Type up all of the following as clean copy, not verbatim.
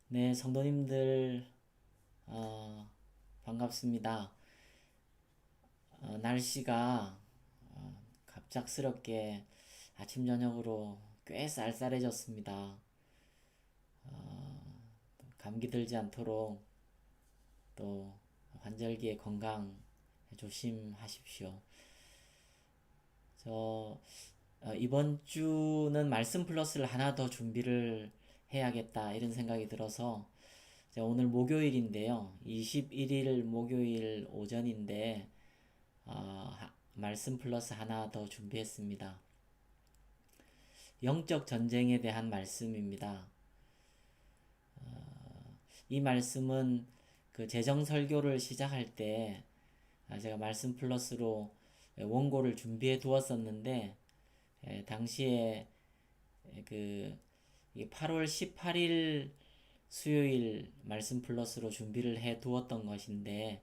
네, 성도님들, 어, 반갑습니다. 날씨가 갑작스럽게 아침, 저녁으로 꽤 쌀쌀해졌습니다. 감기 들지 않도록 또 환절기에 건강 조심하십시오. 저, 이번 주는 말씀 플러스를 하나 더 준비를 해야겠다, 이런 생각이 들어서 오늘 목요일인데요. 21일 목요일 오전인데 말씀 플러스 하나 더 준비했습니다. 영적 전쟁에 대한 말씀입니다. 이 말씀은 그 재정 설교를 시작할 때 제가 말씀 플러스로 원고를 준비해 두었었는데 당시에 그 8월 18일 수요일 말씀 플러스로 준비를 해 두었던 것인데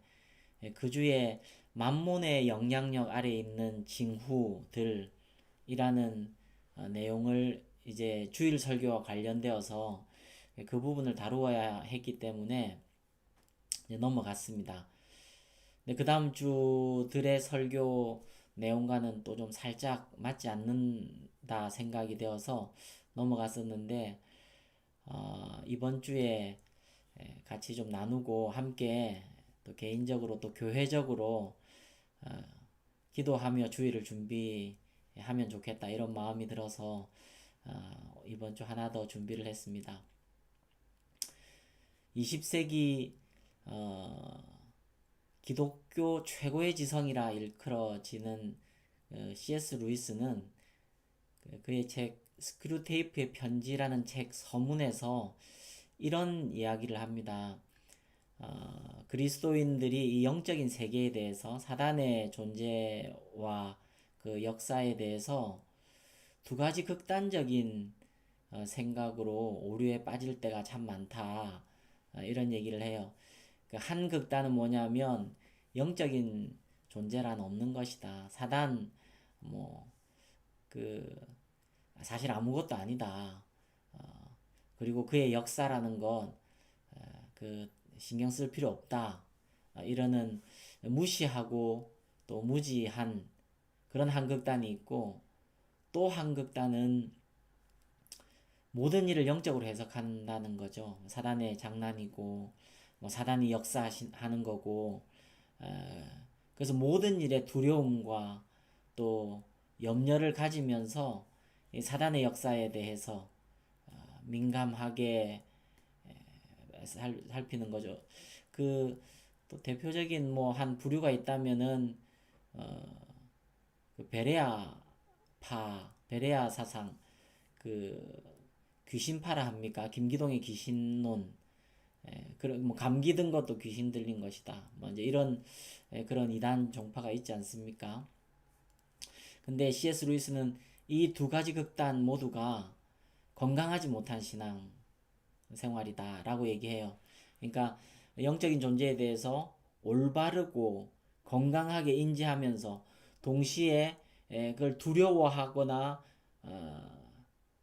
그 주에 만몬의 영향력 아래 있는 징후들이라는 내용을 이제 주일 설교와 관련되어서 그 부분을 다루어야 했기 때문에 넘어갔습니다. 그 다음 주들의 설교 내용과는 또 좀 살짝 맞지 않는다 생각이 되어서 넘어갔었는데 이번 주에 같이 좀 나누고 함께 또 개인적으로 또 교회적으로 어, 기도하며 주일을 준비하면 좋겠다, 이런 마음이 들어서 이번 주 하나 더 준비를 했습니다. 20세기 기독교 최고의 지성이라 일컬어지는 C.S. 루이스는 그의 책 스크류테이프의 편지라는 책 서문에서 이런 이야기를 합니다. 그리스도인들이 이 영적인 세계에 대해서 사단의 존재와 그 역사에 대해서 두 가지 극단적인 생각으로 오류에 빠질 때가 참 많다, 이런 얘기를 해요. 그 한 극단은 뭐냐면 영적인 존재란 없는 것이다. 사단 뭐그 사실 아무것도 아니다. 그리고 그의 역사라는 건 그 신경 쓸 필요 없다, 이러는 무시하고 또 무지한 그런 한극단이 있고, 또 한극단은 모든 일을 영적으로 해석한다는 거죠. 사단의 장난이고 뭐 사단이 역사하는 거고, 그래서 모든 일에 두려움과 또 염려를 가지면서 사단의 역사에 대해서 민감하게 살피는 거죠. 그 또 대표적인 뭐 한 부류가 있다면은 그 베레아 사상, 그 귀신파라 합니까? 김기동의 귀신론. 그런 뭐 감기 든 것도 귀신 들린 것이다. 뭐 이제 이런 그런 이단 종파가 있지 않습니까? 근데 C.S. 루이스는 이 두 가지 극단 모두가 건강하지 못한 신앙 생활이다라고 얘기해요. 그러니까 영적인 존재에 대해서 올바르고 건강하게 인지하면서 동시에 그걸 두려워하거나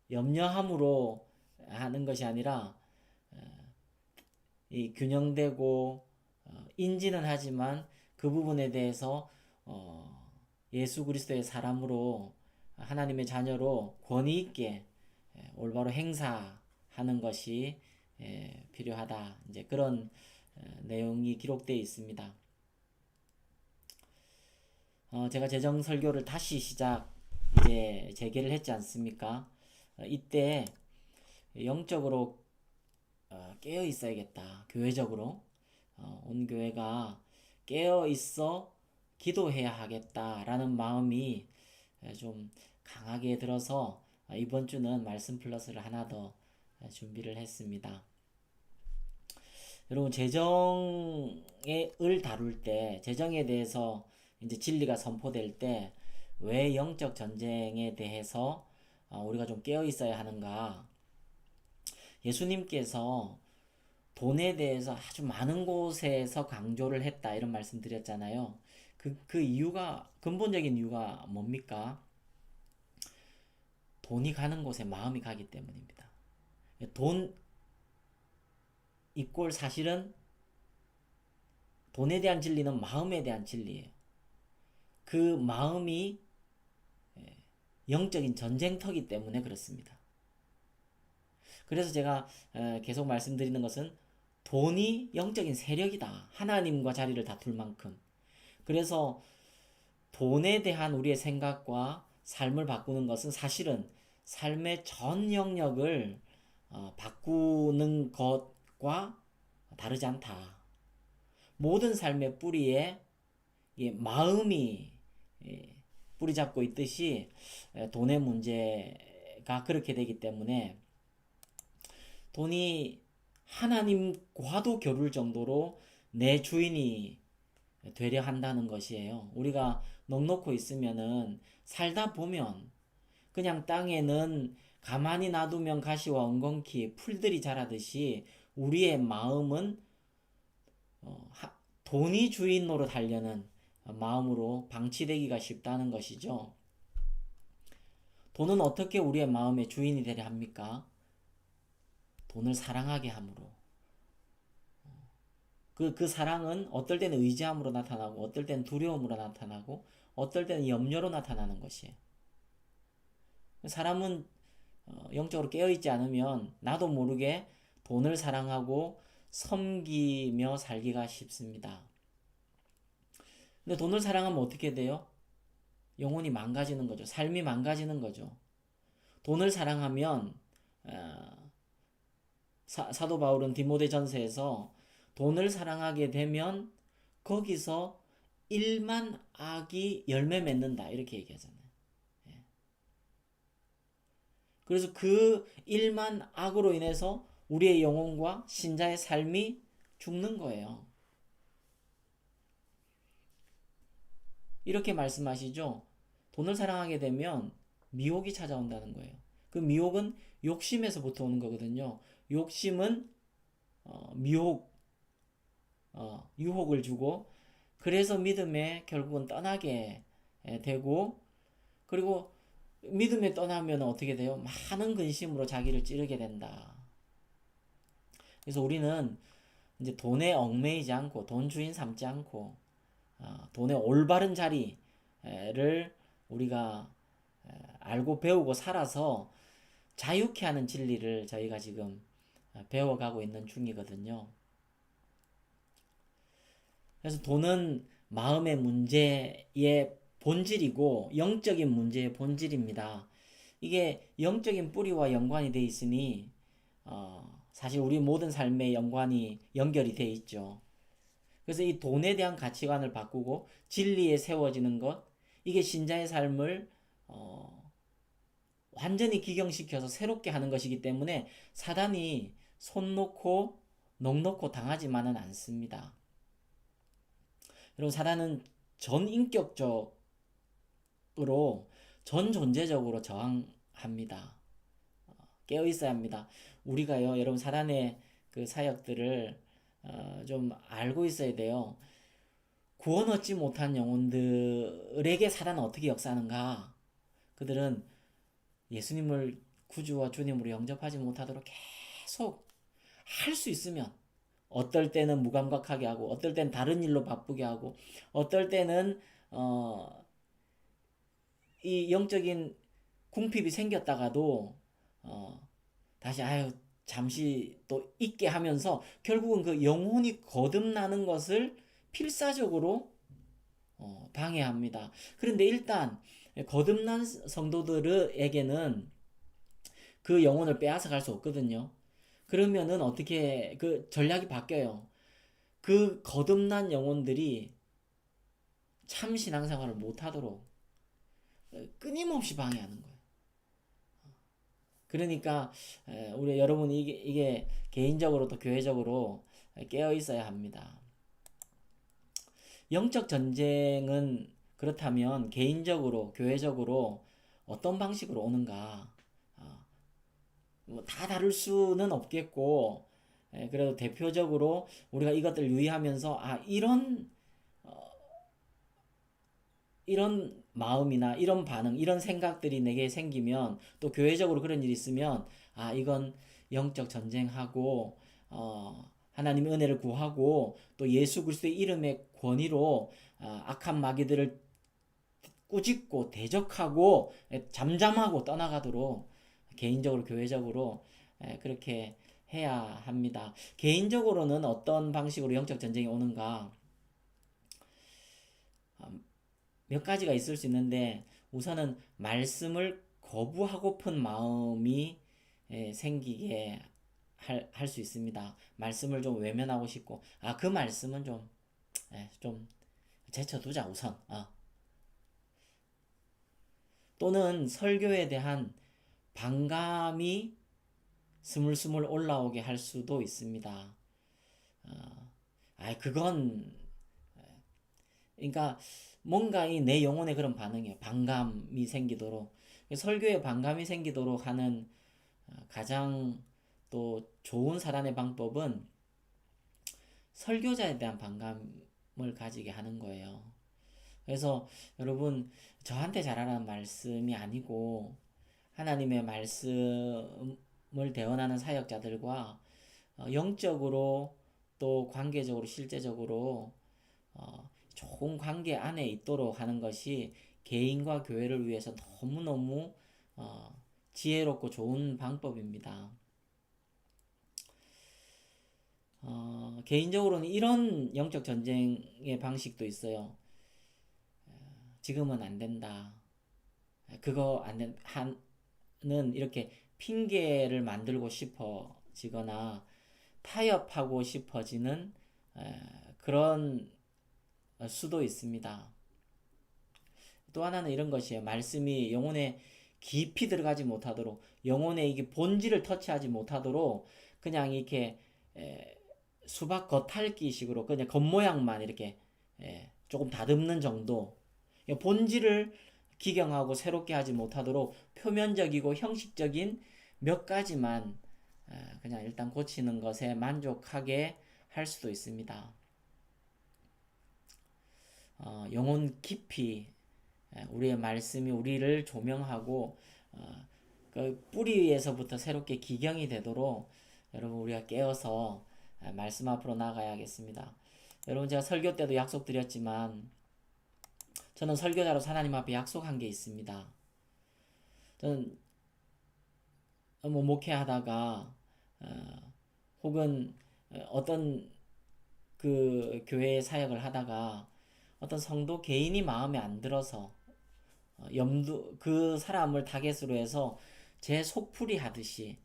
염려함으로 하는 것이 아니라 이 균형되고 인지는 하지만 그 부분에 대해서 예수 그리스도의 사람으로 하나님의 자녀로 권위 있게 올바로 행사하는 것이 필요하다. 이제 그런 내용이 기록되어 있습니다. 제가 재정 설교를 다시 이제 재개를 했지 않습니까? 이때 영적으로 깨어 있어야겠다. 교회적으로 온 교회가 깨어 있어 기도해야 하겠다라는 마음이 좀 강하게 들어서 이번 주는 말씀 플러스를 하나 더 준비를 했습니다. 여러분, 재정의 을 다룰 때, 재정에 대해서 이제 진리가 선포될 때 왜 영적 전쟁에 대해서 우리가 좀 깨어 있어야 하는가? 예수님께서 돈에 대해서 아주 많은 곳에서 강조를 했다, 이런 말씀 드렸잖아요. 그 이유가, 근본적인 이유가 뭡니까? 돈이 가는 곳에 마음이 가기 때문입니다. 돈, 이꼴 사실은 돈에 대한 진리는 마음에 대한 진리예요. 그 마음이 영적인 전쟁터기 때문에 그렇습니다. 그래서 제가 계속 말씀드리는 것은 돈이 영적인 세력이다. 하나님과 자리를 다툴 만큼. 그래서 돈에 대한 우리의 생각과 삶을 바꾸는 것은 사실은 삶의 전 영역을 바꾸는 것과 다르지 않다. 모든 삶의 뿌리에 마음이 뿌리 잡고 있듯이 돈의 문제가 그렇게 되기 때문에 돈이 하나님과도 겨룰 정도로 내 주인이 되려 한다는 것이에요. 우리가 넉넉히 있으면은 살다 보면 그냥 땅에는 가만히 놔두면 가시와 엉겅퀴 풀들이 자라듯이 우리의 마음은 돈이 주인 노릇 하려는 마음으로 방치되기가 쉽다는 것이죠. 돈은 어떻게 우리의 마음의 주인이 되려 합니까? 돈을 사랑하게 함으로. 그 사랑은 어떨 때는 의지함으로 나타나고, 어떨 때는 두려움으로 나타나고, 어떨 때는 염려로 나타나는 것이에요. 사람은 영적으로 깨어있지 않으면 나도 모르게 돈을 사랑하고 섬기며 살기가 쉽습니다. 근데 돈을 사랑하면 어떻게 돼요? 영혼이 망가지는 거죠. 삶이 망가지는 거죠. 돈을 사랑하면 사도 바울은 디모데 전서에서 돈을 사랑하게 되면 거기서 일만 악이 열매 맺는다 이렇게 얘기하잖아요. 그래서 그 일만 악으로 인해서 우리의 영혼과 신자의 삶이 죽는 거예요. 이렇게 말씀하시죠. 돈을 사랑하게 되면 미혹이 찾아온다는 거예요. 그 미혹은 욕심에서부터 오는 거거든요. 욕심은 유혹을 주고 그래서 믿음에 결국은 떠나게 되고 그리고 믿음에 떠나면 어떻게 돼요? 많은 근심으로 자기를 찌르게 된다. 그래서 우리는 이제 돈에 얽매이지 않고 돈 주인 삼지 않고 돈의 올바른 자리를 우리가 알고 배우고 살아서 자유케 하는 진리를 저희가 지금 배워가고 있는 중이거든요. 그래서 돈은 마음의 문제의 본질이고 영적인 문제의 본질입니다. 이게 영적인 뿌리와 연관이 돼 있으니 사실 우리 모든 삶에 연결이 돼 있죠. 그래서 이 돈에 대한 가치관을 바꾸고 진리에 세워지는 것, 이게 신자의 삶을 완전히 기경시켜서 새롭게 하는 것이기 때문에 사단이 손 놓고 넋 놓고 당하지만은 않습니다. 여러분, 사단은 전인격적으로 전 존재적으로 저항합니다. 깨어 있어야 합니다. 우리가요, 여러분, 사단의 그 사역들을 좀 알고 있어야 돼요. 구원 얻지 못한 영혼들에게 사단은 어떻게 역사하는가? 그들은 예수님을 구주와 주님으로 영접하지 못하도록 계속 할 수 있으면 어떨 때는 무감각하게 하고 어떨 때는 다른 일로 바쁘게 하고 어떨 때는 이 영적인 궁핍이 생겼다가도 다시 잠시 또 잊게 하면서 결국은 그 영혼이 거듭나는 것을 필사적으로 방해합니다. 그런데 일단 거듭난 성도들에게는 그 영혼을 빼앗아 갈 수 없거든요. 그러면은 어떻게 그 전략이 바뀌어요. 그 거듭난 영혼들이 참 신앙생활을 못하도록 끊임없이 방해하는 거예요. 그러니까 우리 여러분이 이게 개인적으로 또 교회적으로 깨어 있어야 합니다. 영적 전쟁은 그렇다면 개인적으로 교회적으로 어떤 방식으로 오는가? 다 다룰 수는 없겠고 그래도 대표적으로 우리가 이것들 유의하면서 이런 마음이나 이런 반응, 이런 생각들이 내게 생기면 또 교회적으로 그런 일이 있으면 이건 영적 전쟁하고 하나님의 은혜를 구하고 또 예수 그리스도의 이름의 권위로 악한 마귀들을 꾸짖고 대적하고 잠잠하고 떠나가도록 개인적으로 교회적으로 그렇게 해야 합니다. 개인적으로는 어떤 방식으로 영적 전쟁이 오는가 몇 가지가 있을 수 있는데 우선은 말씀을 거부하고픈 마음이 생기게 할 수 있습니다. 말씀을 좀 외면하고 싶고 그 말씀은 좀 제쳐두자 우선. 또는 설교에 대한 반감이 스물스물 올라오게 할 수도 있습니다. 그건 그러니까 뭔가 내 영혼의 그런 반응이에요. 반감이 생기도록 설교에 반감이 생기도록 하는 가장 또 좋은 사단의 방법은 설교자에 대한 반감을 가지게 하는 거예요. 그래서 여러분 저한테 잘하라는 말씀이 아니고 하나님의 말씀을 대언하는 사역자들과 영적으로 또 관계적으로 실제적으로 좋은 관계 안에 있도록 하는 것이 개인과 교회를 위해서 너무너무 지혜롭고 좋은 방법입니다. 개인적으로는 이런 영적 전쟁의 방식도 있어요. 지금은 안 된다. 그거 안 된, 하는 이렇게 핑계를 만들고 싶어지거나 타협하고 싶어지는 그런 수도 있습니다. 또 하나는 이런 것이에요. 말씀이 영혼에 깊이 들어가지 못하도록 영혼의 이게 본질을 터치하지 못하도록 그냥 이렇게 수박 겉핥기식으로 그냥 겉모양만 이렇게 조금 다듬는 정도 본질을 기경하고 새롭게 하지 못하도록 표면적이고 형식적인 몇 가지만 그냥 일단 고치는 것에 만족하게 할 수도 있습니다. 영혼 깊이 우리의 말씀이 우리를 조명하고 그 뿌리에서부터 새롭게 기경이 되도록 여러분 우리가 깨어서 말씀 앞으로 나가야겠습니다. 여러분 제가 설교 때도 약속드렸지만 저는 설교자로 하나님 앞에 약속한 게 있습니다. 저는 목회하다가 혹은 어떤 그 교회 사역을 하다가 어떤 성도 개인이 마음에 안 들어서 그 사람을 타겟으로 해서 제 속풀이 하듯이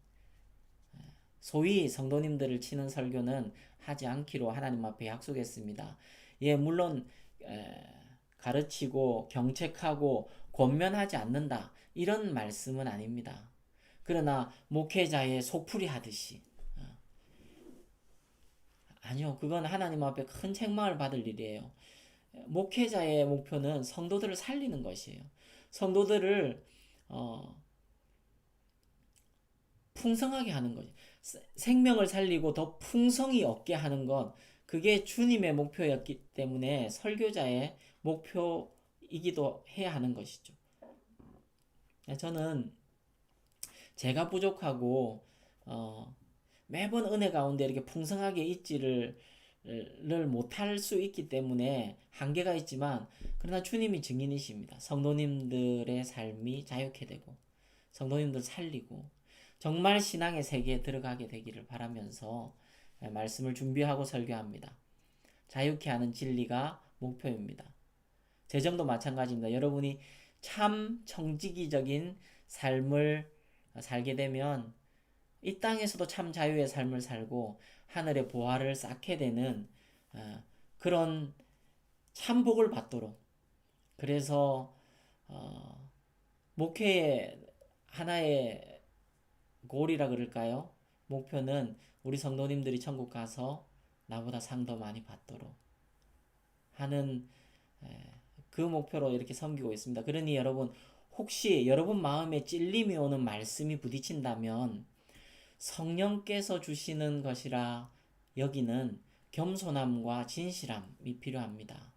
소위 성도님들을 치는 설교는 하지 않기로 하나님 앞에 약속했습니다. 물론 가르치고 경책하고 권면하지 않는다 이런 말씀은 아닙니다. 그러나 목회자의 속풀이 하듯이 아니요, 그건 하나님 앞에 큰 책망을 받을 일이에요. 목회자의 목표는 성도들을 살리는 것이에요. 성도들을 풍성하게 하는 거죠. 생명을 살리고 더 풍성히 얻게 하는 것, 그게 주님의 목표였기 때문에 설교자의 목표이기도 해야 하는 것이죠. 저는 제가 부족하고 매번 은혜 가운데 이렇게 풍성하게 있지를 못할 수 있기 때문에 한계가 있지만 그러나 주님이 증인이십니다. 성도님들의 삶이 자유케 되고 성도님들 살리고 정말 신앙의 세계에 들어가게 되기를 바라면서 말씀을 준비하고 설교합니다. 자유케 하는 진리가 목표입니다. 재정도 마찬가지입니다. 여러분이 참 청지기적인 삶을 살게 되면 이 땅에서도 참 자유의 삶을 살고 하늘의 보화를 쌓게 되는 그런 참 복을 받도록 그래서 목회의 하나의 골이라 그럴까요? 목표는 우리 성도님들이 천국 가서 나보다 상 더 많이 받도록 하는 그 목표로 이렇게 섬기고 있습니다. 그러니 여러분 혹시 여러분 마음에 찔림이 오는 말씀이 부딪힌다면 성령께서 주시는 것이라 여기는 겸손함과 진실함이 필요합니다.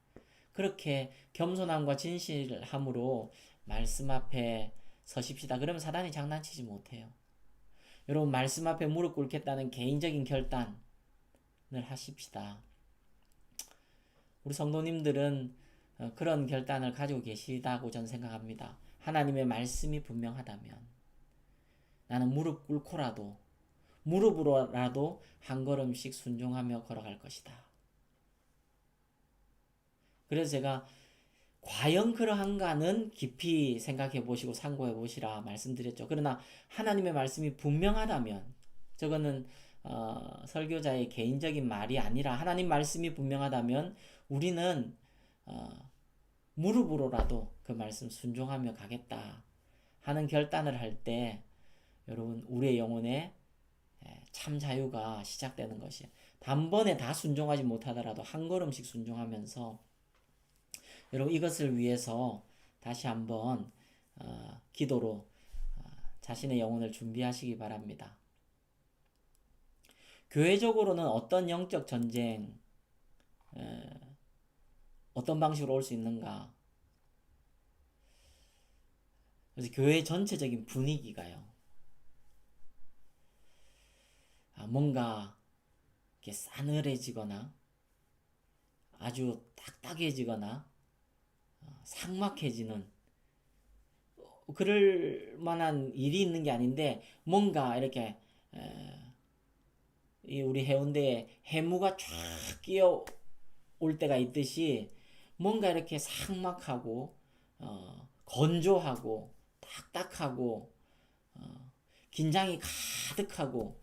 그렇게 겸손함과 진실함으로 말씀 앞에 서십시다. 그러면 사단이 장난치지 못해요. 여러분 말씀 앞에 무릎 꿇겠다는 개인적인 결단 하십시다. 우리 성도님들은 그런 결단을 가지고 계시다고 저는 생각합니다. 하나님의 말씀이 분명하다면 나는 무릎 꿇고라도 무릎으로라도 한 걸음씩 순종하며 걸어갈 것이다. 그래서 제가 과연 그러한가는 깊이 생각해 보시고 상고해 보시라 말씀드렸죠. 그러나 하나님의 말씀이 분명하다면, 저거는 설교자의 개인적인 말이 아니라 하나님 말씀이 분명하다면 우리는 무릎으로라도 그 말씀 순종하며 가겠다 하는 결단을 할 때 여러분 우리의 영혼에 참 자유가 시작되는 것이에요. 단번에 다 순종하지 못하더라도 한 걸음씩 순종하면서 여러분 이것을 위해서 다시 한번 기도로 자신의 영혼을 준비하시기 바랍니다. 교회적으로는 어떤 영적 전쟁, 어떤 방식으로 올 수 있는가? 그래서 교회 전체적인 분위기가요. 뭔가 이렇게 싸늘해지거나 아주 딱딱해지거나 삭막해지는 그럴 만한 일이 있는 게 아닌데 뭔가 이렇게 우리 해운대에 해무가 쫙 끼어 올 때가 있듯이 뭔가 이렇게 삭막하고 건조하고 딱딱하고 긴장이 가득하고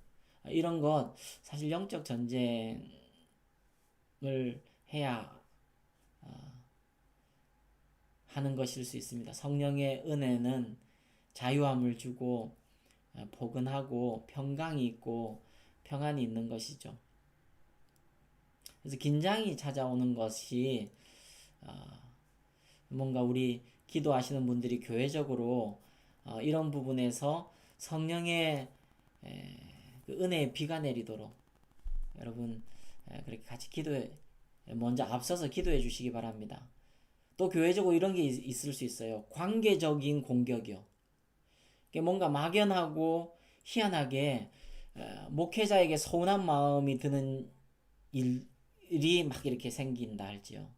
이런 것 사실 영적 전쟁을 해야 하는 것일 수 있습니다. 성령의 은혜는 자유함을 주고 포근하고 평강이 있고 평안이 있는 것이죠. 그래서 긴장이 찾아오는 것이 뭔가 우리 기도하시는 분들이 교회적으로 이런 부분에서 성령의 그 은혜의 비가 내리도록 여러분 그렇게 같이 기도해 먼저 앞서서 기도해 주시기 바랍니다. 또 교회적으로 이런 게 있을 수 있어요. 관계적인 공격이요. 뭔가 막연하고 희한하게 목회자에게 서운한 마음이 드는 일이 막 이렇게 생긴다 할지요.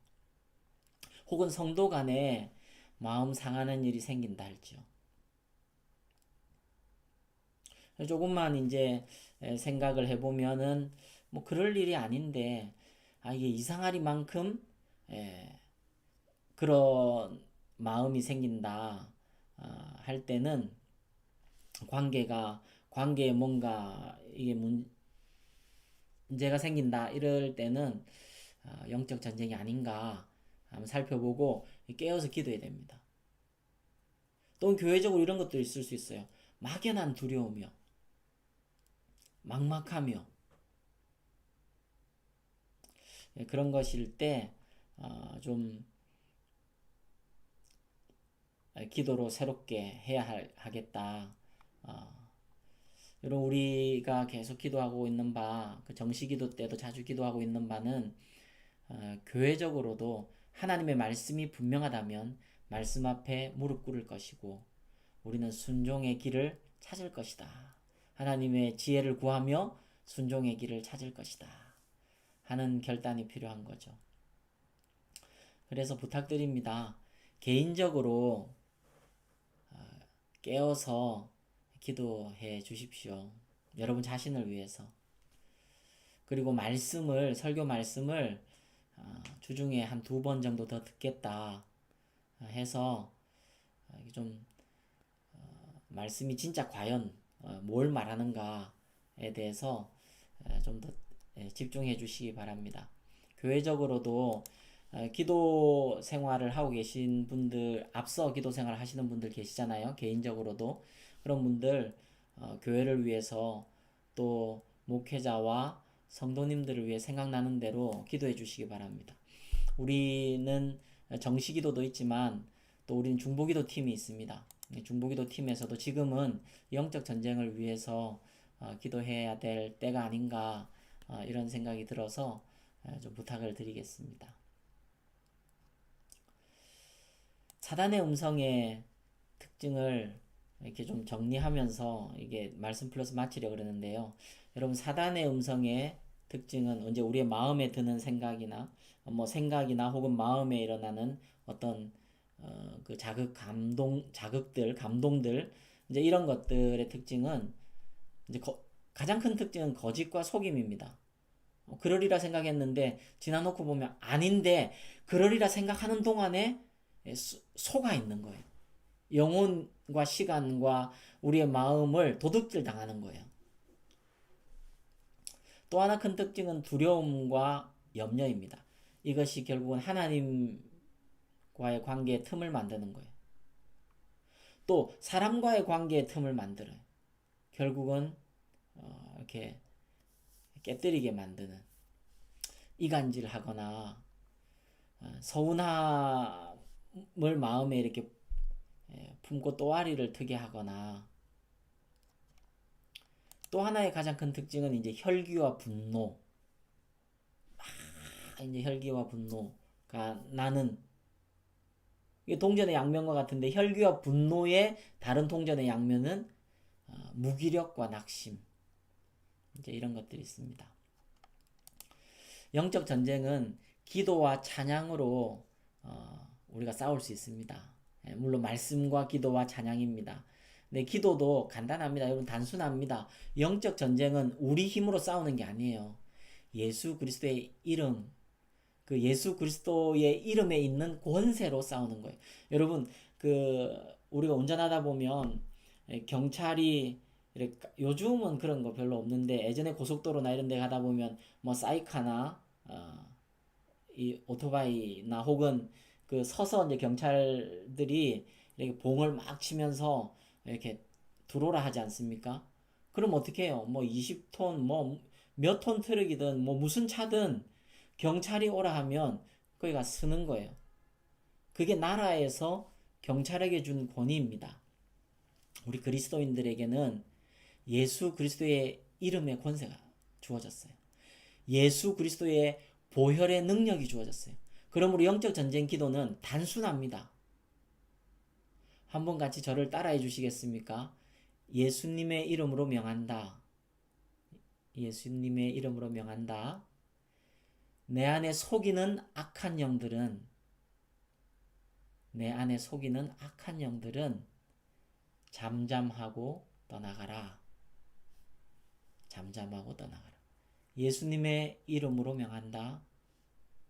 혹은 성도 간에 마음 상하는 일이 생긴다 할지요. 조금만 이제 생각을 해보면은 뭐 그럴 일이 아닌데 이게 이상하리만큼 그런 마음이 생긴다 할 때는 관계에 뭔가 이게 문제가 생긴다 이럴 때는 영적 전쟁이 아닌가 한번 살펴보고 깨어서 기도해야 됩니다. 또 교회적으로 이런 것도 있을 수 있어요. 막연한 두려움이요. 막막하며 그런 것일 때 좀 기도로 새롭게 해야 하겠다. 여러분 우리가 계속 기도하고 있는 그 정시기도 때도 자주 기도하고 있는 바는 교회적으로도 하나님의 말씀이 분명하다면 말씀 앞에 무릎 꿇을 것이고 우리는 순종의 길을 찾을 것이다. 하나님의 지혜를 구하며 순종의 길을 찾을 것이다. 하는 결단이 필요한 거죠. 그래서 부탁드립니다. 개인적으로 깨어서 기도해 주십시오. 여러분 자신을 위해서. 그리고 설교 말씀을 주중에 한 2번 정도 더 듣겠다 해서 좀 말씀이 진짜 과연 뭘 말하는가에 대해서 좀 더 집중해 주시기 바랍니다. 교회적으로도 기도 생활을 하고 계신 분들, 앞서 기도 생활을 하시는 분들 계시잖아요. 개인적으로도 그런 분들 교회를 위해서 또 목회자와 성도님들을 위해 생각나는 대로 기도해 주시기 바랍니다. 우리는 정시기도도 있지만 또 우리는 중보기도 팀이 있습니다. 중보기도 팀에서도 지금은 영적 전쟁을 위해서 기도해야 될 때가 아닌가 이런 생각이 들어서 좀 부탁을 드리겠습니다. 사단의 음성의 특징을 이렇게 좀 정리하면서 이게 말씀 플러스 마치려고 그러는데요. 여러분 사단의 음성의 특징은 언제 우리의 마음에 드는 생각이나 뭐 생각이나 혹은 마음에 일어나는 어떤 그 자극들, 감동들 이제 이런 것들의 특징은 이제 가장 큰 특징은 거짓과 속임입니다. 그러리라 생각했는데 지나놓고 보면 아닌데 그러리라 생각하는 동안에 속아 있는 거예요. 영혼과 시간과 우리의 마음을 도둑질 당하는 거예요. 또 하나 큰 특징은 두려움과 염려입니다. 이것이 결국은 하나님과의 관계의 틈을 만드는 거예요. 또 사람과의 관계의 틈을 만들어요. 결국은 이렇게 깨뜨리게 만드는, 이간질하거나 서운함을 마음에 이렇게 품고 또아리를 트게 하거나, 또 하나의 가장 큰 특징은 이제 혈기와 분노. 이제 혈기와 분노가 나는, 이게 동전의 양면과 같은데 혈기와 분노의 다른 동전의 양면은 무기력과 낙심. 이제 이런 것들이 있습니다. 영적 전쟁은 기도와 찬양으로 우리가 싸울 수 있습니다. 물론 말씀과 기도와 찬양입니다. 네, 기도도 간단합니다. 여러분 단순합니다. 영적 전쟁은 우리 힘으로 싸우는 게 아니에요. 예수 그리스도의 이름, 그 예수 그리스도의 이름에 있는 권세로 싸우는 거예요. 여러분 우리가 운전하다 보면 경찰이 요즘은 그런 거 별로 없는데 예전에 고속도로나 이런 데 가다 보면 뭐 사이카나 이 오토바이나 혹은 그 서서 이제 경찰들이 이렇게 봉을 막 치면서 이렇게 들어오라 하지 않습니까? 그럼 어떻게 해요? 뭐 20톤 뭐 몇 톤 트럭이든 뭐 무슨 차든 경찰이 오라 하면 거기가 서는 거예요. 그게 나라에서 경찰에게 준 권위입니다. 우리 그리스도인들에게는 예수 그리스도의 이름의 권세가 주어졌어요. 예수 그리스도의 보혈의 능력이 주어졌어요. 그러므로 영적 전쟁 기도는 단순합니다. 한번 같이 저를 따라해 주시겠습니까? 예수님의 이름으로 명한다. 예수님의 이름으로 명한다. 내 안에 속이는 악한 영들은 잠잠하고 떠나가라. 잠잠하고 떠나가라. 예수님의 이름으로 명한다.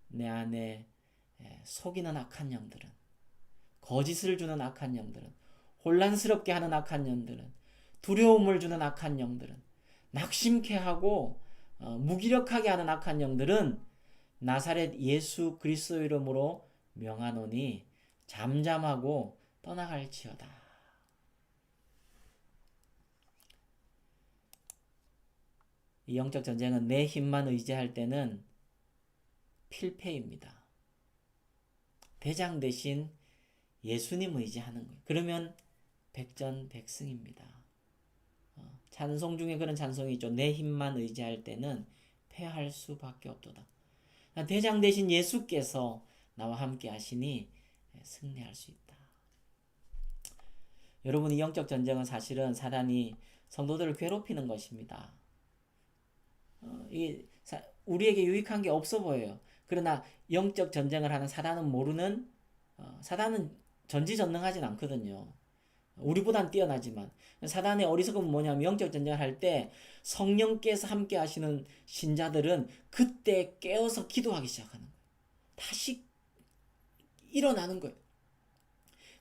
내 안에 속이는 악한 영들은, 거짓을 주는 악한 영들은, 혼란스럽게 하는 악한 영들은, 두려움을 주는 악한 영들은, 낙심케 하고 무기력하게 하는 악한 영들은 나사렛 예수 그리스도 이름으로 명하노니 잠잠하고 떠나갈지어다. 이 영적 전쟁은 내 힘만 의지할 때는 필패입니다. 대장 대신 예수님 의지하는 거예요. 그러면 백전백승입니다. 찬송 중에 그런 찬송이 있죠. 내 힘만 의지할 때는 패할 수밖에 없도다. 대장 대신 예수께서 나와 함께 하시니 승리할 수 있다. 여러분, 이 영적 전쟁은 사실은 사단이 성도들을 괴롭히는 것입니다. 우리에게 유익한 게 없어 보여요. 그러나 영적 전쟁을 하는 사단은 전지전능하진 않거든요. 우리보단 뛰어나지만 사단의 어리석음은 뭐냐면 영적 전쟁을 할 때 성령께서 함께 하시는 신자들은 그때 깨어서 기도하기 시작하는 거예요. 다시 일어나는 거예요.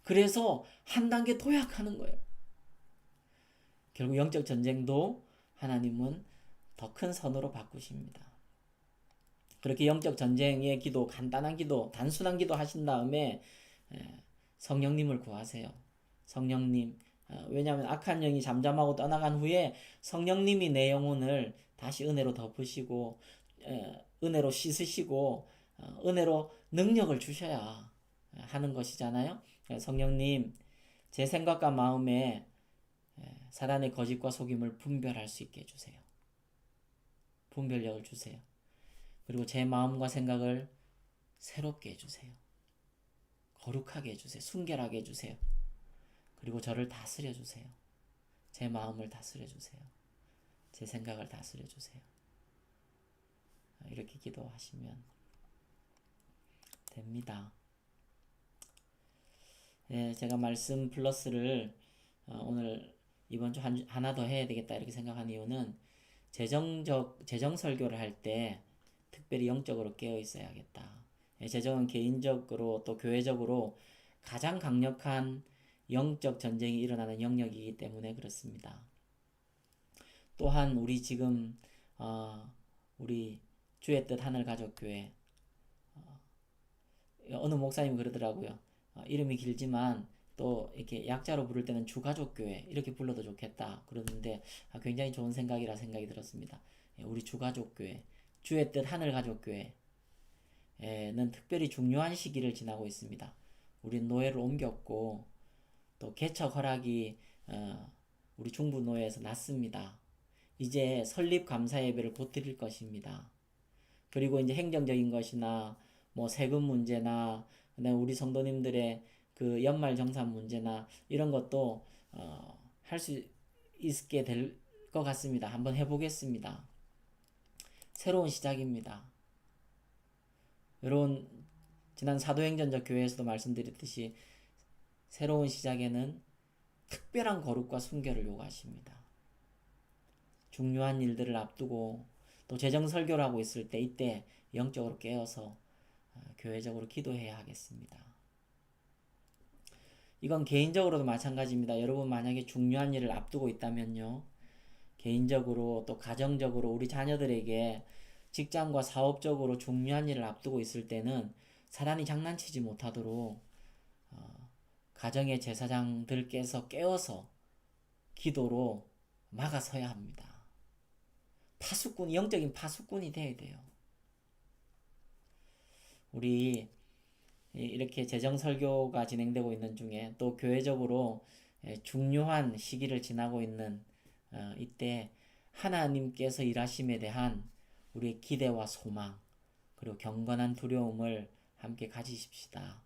그래서 한 단계 도약하는 거예요. 결국 영적 전쟁도 하나님은 더 큰 선으로 바꾸십니다. 그렇게 영적 전쟁의 기도, 간단한 기도, 단순한 기도 하신 다음에 성령님을 구하세요. 성령님, 왜냐하면 악한 영이 잠잠하고 떠나간 후에 성령님이 내 영혼을 다시 은혜로 덮으시고 은혜로 씻으시고 은혜로 능력을 주셔야 하는 것이잖아요. 성령님, 제 생각과 마음에 사단의 거짓과 속임을 분별할 수 있게 해주세요. 분별력을 주세요. 그리고 제 마음과 생각을 새롭게 해주세요. 거룩하게 해주세요. 순결하게 해주세요. 그리고 저를 다스려 주세요. 제 마음을 다스려 주세요. 제 생각을 다스려 주세요. 이렇게 기도하시면 됩니다. 예, 제가 말씀 플러스를 오늘 이번 주 하나 더 해야 되겠다 이렇게 생각한 이유는 재정 설교를 할 때 특별히 영적으로 깨어 있어야겠다. 예, 재정은 개인적으로 또 교회적으로 가장 강력한 영적 전쟁이 일어나는 영역이기 때문에 그렇습니다. 또한 우리 지금 우리 주의 뜻 하늘가족교회 어느 목사님이 그러더라고요. 이름이 길지만 또 이렇게 약자로 부를 때는 주가족교회 이렇게 불러도 좋겠다 그러는데 굉장히 좋은 생각이라 생각이 들었습니다. 우리 주가족교회, 주의 뜻 하늘가족교회는 특별히 중요한 시기를 지나고 있습니다. 우린 노예를 옮겼고 또 개척 허락이 우리 중부 노예에서 났습니다. 이제 설립 감사 예배를 곧 드릴 것입니다. 그리고 이제 행정적인 것이나 뭐 세금 문제나 우리 성도님들의 그 연말 정산 문제나 이런 것도 할 수 있게 될 것 같습니다. 한번 해보겠습니다. 새로운 시작입니다. 여러분 지난 사도행전적 교회에서도 말씀드렸듯이 새로운 시작에는 특별한 거룩과 순결을 요구하십니다. 중요한 일들을 앞두고 또 재정 설교를 하고 있을 때 이때 영적으로 깨어서 교회적으로 기도해야 하겠습니다. 이건 개인적으로도 마찬가지입니다. 여러분 만약에 중요한 일을 앞두고 있다면요. 개인적으로 또 가정적으로 우리 자녀들에게 직장과 사업적으로 중요한 일을 앞두고 있을 때는 사단이 장난치지 못하도록 가정의 제사장들께서 깨어서 기도로 막아서야 합니다. 파수꾼, 영적인 파수꾼이 돼야 돼요. 우리 이렇게 재정 설교가 진행되고 있는 중에 또 교회적으로 중요한 시기를 지나고 있는 이때 하나님께서 일하심에 대한 우리의 기대와 소망 그리고 경건한 두려움을 함께 가지십시다.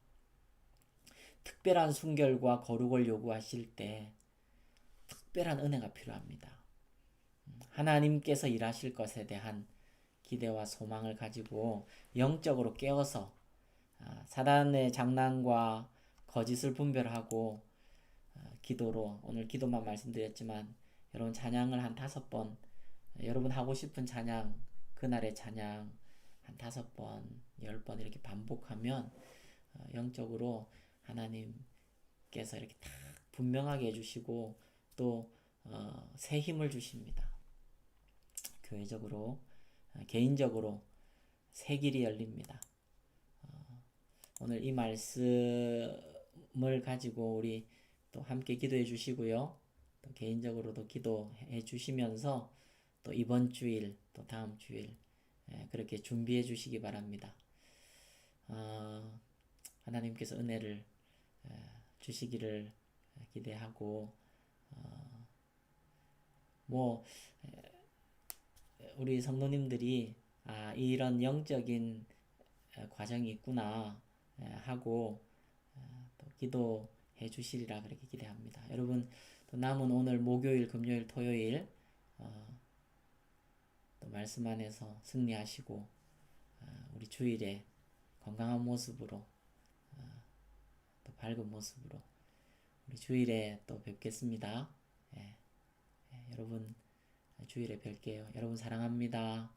특별한 순결과 거룩을 요구하실 때 특별한 은혜가 필요합니다. 하나님께서 일하실 것에 대한 기대와 소망을 가지고 영적으로 깨어서 사단의 장난과 거짓을 분별하고 기도로 오늘 기도만 말씀드렸지만 여러분 찬양을 한 5번 여러분 하고 싶은 찬양 그날의 찬양 한 5번 10번 이렇게 반복하면 영적으로 하나님께서 이렇게 딱 분명하게 해주시고 또 새 힘을 주십니다. 교회적으로 개인적으로 새 길이 열립니다. 오늘 이 말씀을 가지고 우리 또 함께 기도해 주시고요. 또 개인적으로도 기도해 주시면서 또 이번 주일 또 다음 주일 그렇게 준비해 주시기 바랍니다. 하나님께서 은혜를 주시기를 기대하고 우리 성도님들이 이런 영적인 과정이 있구나 하고 또 기도해 주시리라 그렇게 기대합니다. 여러분 또 남은 오늘 목요일, 금요일, 토요일 또 말씀 안에서 승리하시고 우리 주일에 건강한 모습으로 또 밝은 모습으로 우리 주일에 또 뵙겠습니다. 여러분 주일에 뵐게요. 여러분 사랑합니다.